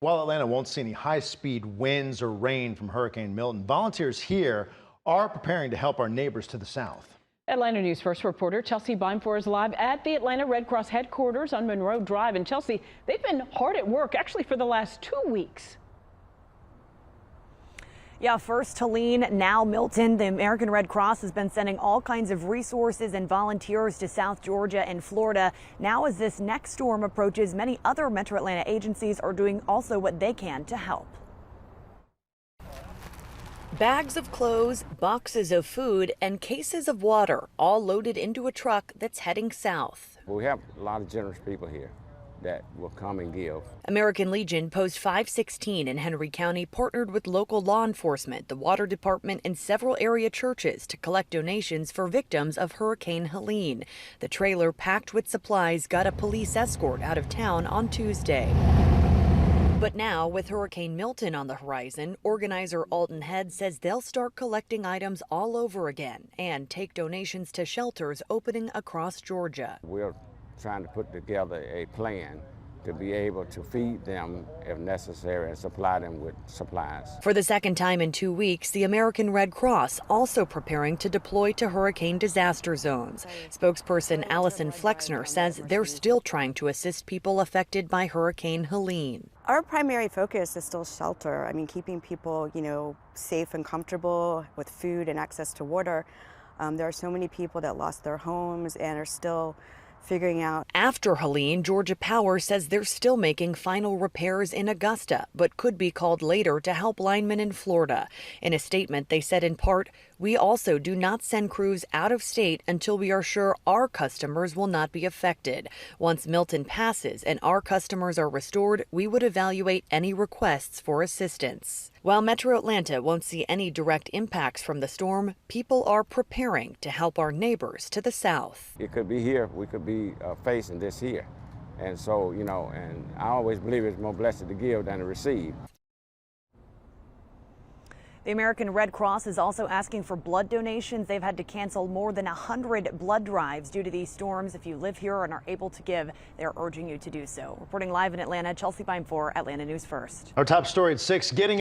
While Atlanta won't see any high-speed winds or rain from Hurricane Milton, volunteers here are preparing to help our neighbors to the south. Atlanta News First reporter Chelsea Beimfohr is live at the Atlanta Red Cross headquarters on Monroe Drive. And Chelsea, they've been hard at work actually for the last 2 weeks. Yeah, first Helene, now Milton. The American Red Cross has been sending all kinds of resources and volunteers to South Georgia and Florida. Now, as this next storm approaches, many other Metro Atlanta agencies are doing also what they can to help. Bags of clothes, boxes of food, and cases of water, all loaded into a truck that's heading south. We have a lot of generous people here that will come and give. American Legion Post 516 in Henry County partnered with local law enforcement, the water department, and several area churches to collect donations for victims of Hurricane Helene. The trailer packed with supplies got a police escort out of town on Tuesday. But now, with Hurricane Milton on the horizon, organizer Alton Head says they'll start collecting items all over again and take donations to shelters opening across Georgia. We're trying to put together a plan to be able to feed them if necessary and supply them with supplies. For the second time in 2 weeks, the American Red Cross also preparing to deploy to hurricane disaster zones. Spokesperson Allison Flexner says they're still trying to assist people affected by Hurricane Helene. Our primary focus is still shelter. I mean, keeping people, safe and comfortable with food and access to water. There are so many people that lost their homes and are still figuring out. After Helene, Georgia Power says they're still making final repairs in Augusta, but could be called later to help linemen in Florida. In a statement, they said in part, "We also do not send crews out of state until we are sure our customers will not be affected. Once Milton passes and our customers are restored, we would evaluate any requests for assistance." While Metro Atlanta won't see any direct impacts from the storm, people are preparing to help our neighbors to the south. It could be here, we could be facing this here. And so, and I always believe it's more blessed to give than to receive. The American Red Cross is also asking for blood donations. They've had to cancel more than 100 blood drives due to these storms. If you live here and are able to give, they're urging you to do so. Reporting live in Atlanta, Chelsea Beimfohr, Atlanta News First. Our top story at 6, getting